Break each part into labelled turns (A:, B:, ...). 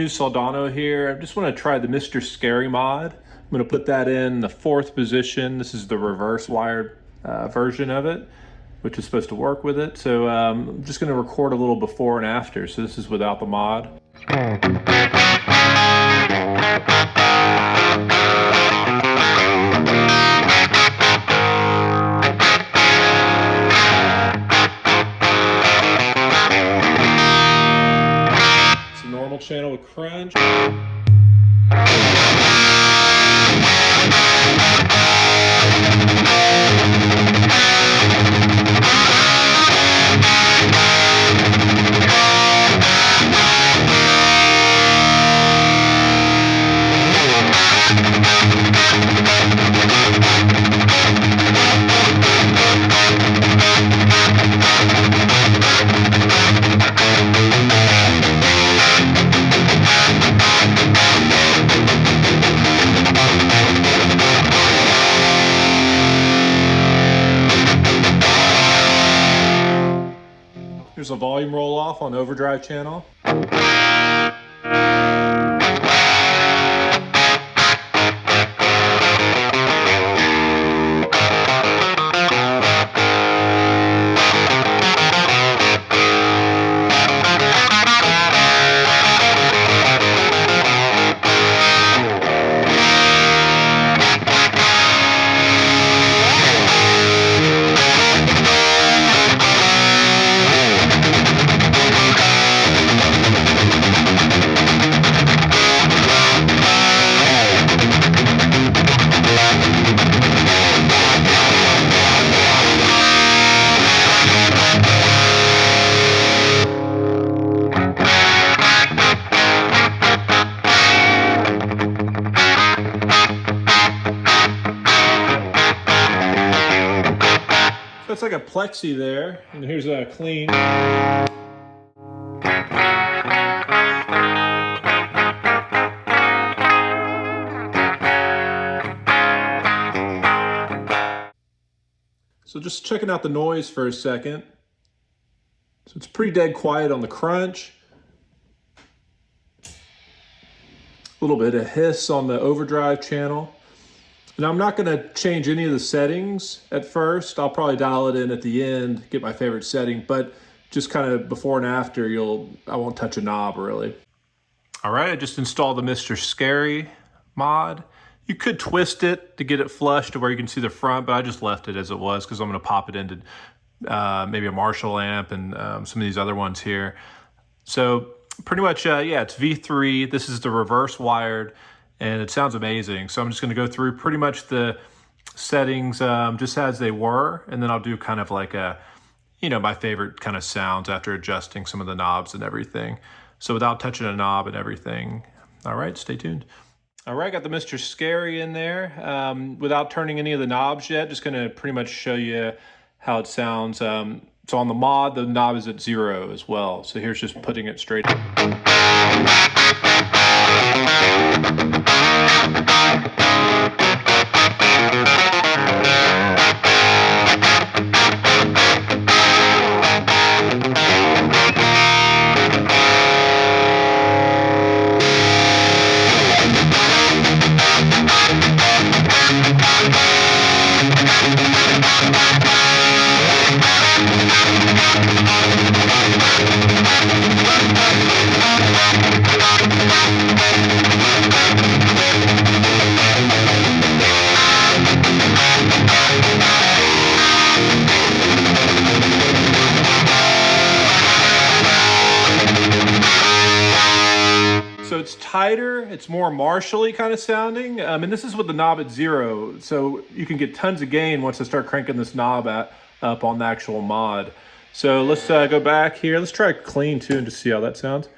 A: new Soldano here. I just want to try the Mr. Scary mod. I'm going to put that in the 4th position. This is the reverse wired version of it, which is supposed to work with it. So I'm just going to record a little before and after. So this is without the mod. It's a normal channel with crunch. Here's a volume roll off on overdrive channel. That's like a plexi there, and here's a clean. So just checking out the noise for a second. So it's pretty dead quiet on the crunch. A little bit of hiss on the overdrive channel. Now I'm not going to change any of the settings at first. I'll probably dial it in at the end, get my favorite setting, but just kind of before and after, I won't touch a knob really. All right, I just installed the Mr. Scary mod. You could twist it to get it flush to where you can see the front, but I just left it as it was because I'm going to pop it into maybe a Marshall amp and some of these other ones here. So pretty much, yeah, it's V3. This is the reverse wired, and it sounds amazing. So I'm just going to go through pretty much the settings just as they were, and then I'll do kind of like a, my favorite kind of sounds after adjusting some of the knobs and everything. So without touching a knob and everything. All right, stay tuned. All right, got the Mr. Scary in there without turning any of the knobs yet. Just going to pretty much show you how it sounds. So on the mod, the knob is at 0 as well. So here's just putting it straight. So it's tighter, it's more Marshall-y kind of sounding, and this is with the knob at 0, so you can get tons of gain once I start cranking this knob up on the actual mod. So let's go back here. Let's try clean too and just see how that sounds.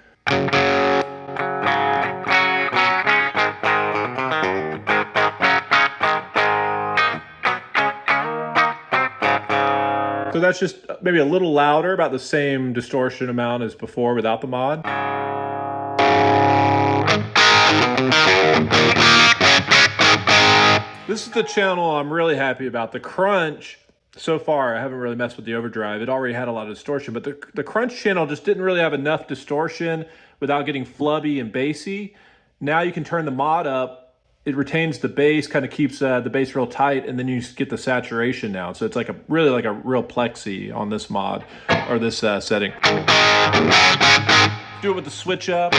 A: So that's just maybe a little louder, about the same distortion amount as before without the mod. This is the channel I'm really happy about. The crunch so far I haven't really messed with the overdrive. It already had a lot of distortion, but the crunch channel just didn't really have enough distortion without getting flubby and bassy. Now you can turn the mod up. It retains the bass, kind of keeps the bass real tight, and then you get the saturation now. So it's like really like a real plexi on this mod, or this setting. Do it with the switch up.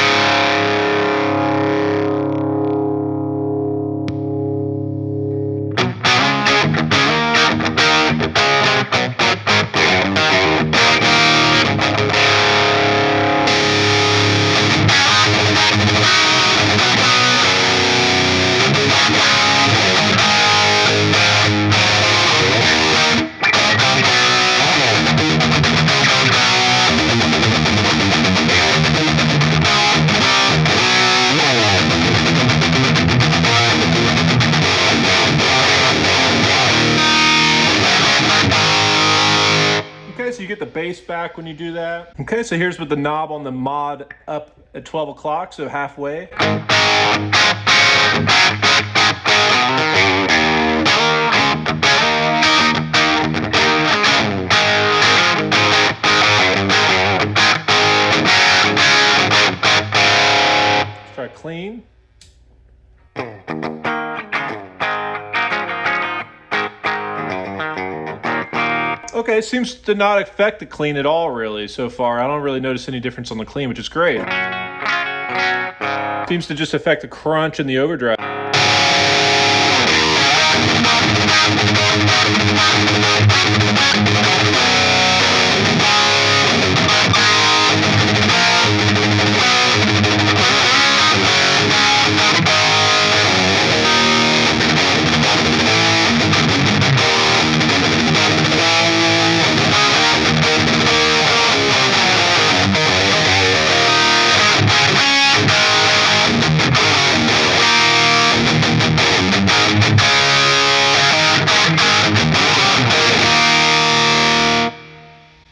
A: Okay, so you get the bass back when you do that. Okay, so here's with the knob on the mod up at 12 o'clock, so halfway. Let's try clean. Okay, it seems to not affect the clean at all, really, so far. I don't really notice any difference on the clean, which is great. Seems to just affect the crunch and the overdrive.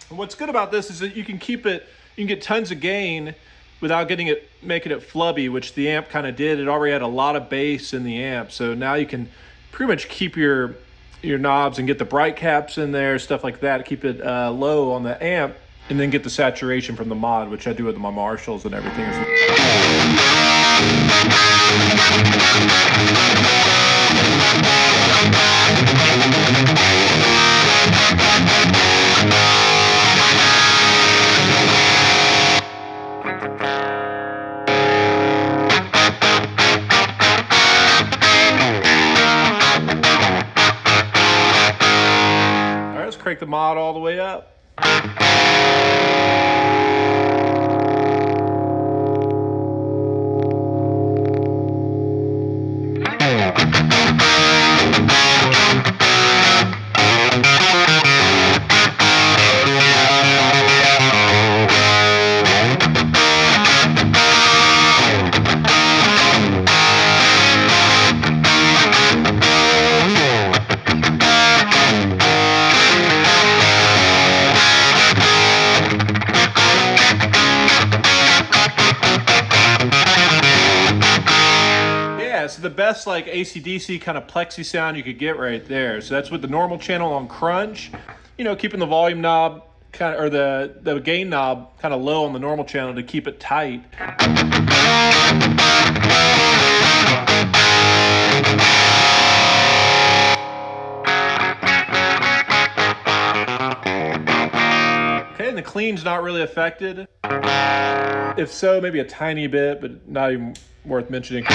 A: What's good about this is that you can keep it, you can get tons of gain without making it flubby, which the amp kind of did. It already had a lot of bass in the amp, so now you can pretty much keep your knobs and get the bright caps in there, stuff like that, keep it low on the amp, and then get the saturation from the mod, which I do with my Marshalls and everything. Crank the mod all the way up. The best like AC/DC kind of plexi sound you could get right there. So that's with the normal channel on crunch, you know, keeping the volume knob kind of, or the gain knob kind of low on the normal channel to keep it tight. Okay, and the clean's not really affected. If so, maybe a tiny bit, but not even worth mentioning.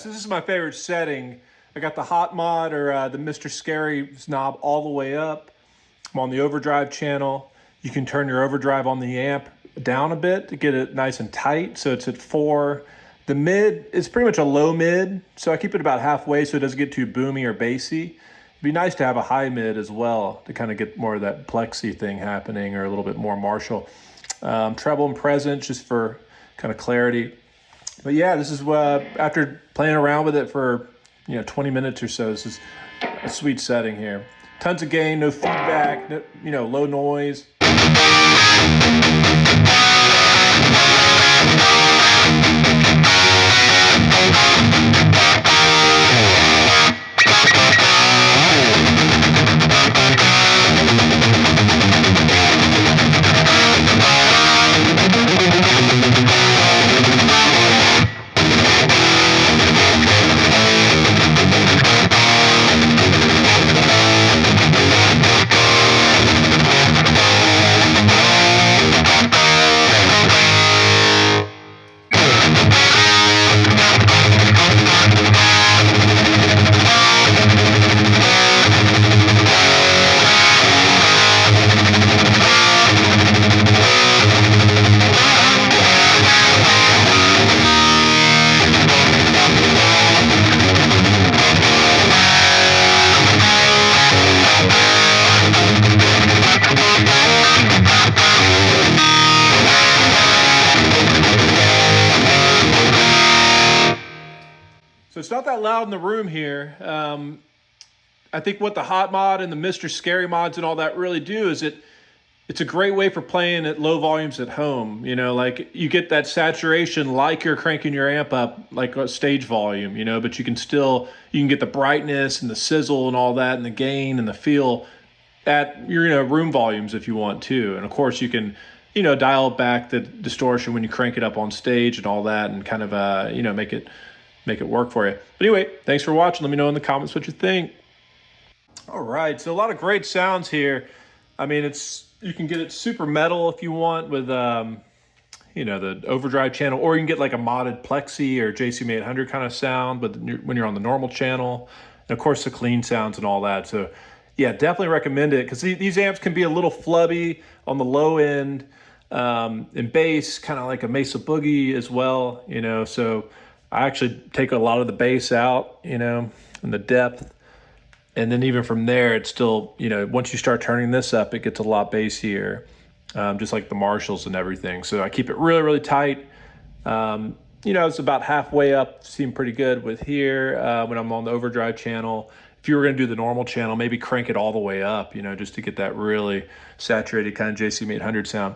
A: This is my favorite setting. I got the hot mod, or the Mr. Scary's knob, all the way up. I'm on the overdrive channel. You can turn your overdrive on the amp down a bit to get it nice and tight, so it's at 4. The mid is pretty much a low mid, so I keep it about halfway so it doesn't get too boomy or bassy. It'd be nice to have a high mid as well to kind of get more of that plexi thing happening, or a little bit more Marshall. Treble and present just for kind of clarity. But yeah, this is after playing around with it for 20 minutes or so, this is a sweet setting here. Tons of gain, no feedback, low noise. So it's not that loud in the room here. I think what the Hot Mod and the Mr. Scary mods and all that really do is it's a great way for playing at low volumes at home. Like you get that saturation like you're cranking your amp up like a stage volume, but you can get the brightness and the sizzle and all that and the gain and the feel at your room volumes if you want to. And of course you can dial back the distortion when you crank it up on stage and all that, and kind of make it work for you. But anyway, thanks for watching. Let me know in the comments what you think. All right, so a lot of great sounds here. I mean, you can get it super metal if you want with the overdrive channel, or you can get like a modded plexi or JCM 800 kind of sound, but when you're on the normal channel, and of course the clean sounds and all that. So yeah, definitely recommend it, because these amps can be a little flubby on the low end, and bass, kind of like a Mesa Boogie as well, so I actually take a lot of the bass out, and the depth. And then even from there, it's still, once you start turning this up, it gets a lot bassier, just like the Marshalls and everything. So I keep it really, really tight. It's about halfway up, seem pretty good with here when I'm on the overdrive channel. If you were going to do the normal channel, maybe crank it all the way up, just to get that really saturated kind of JCM 800 sound.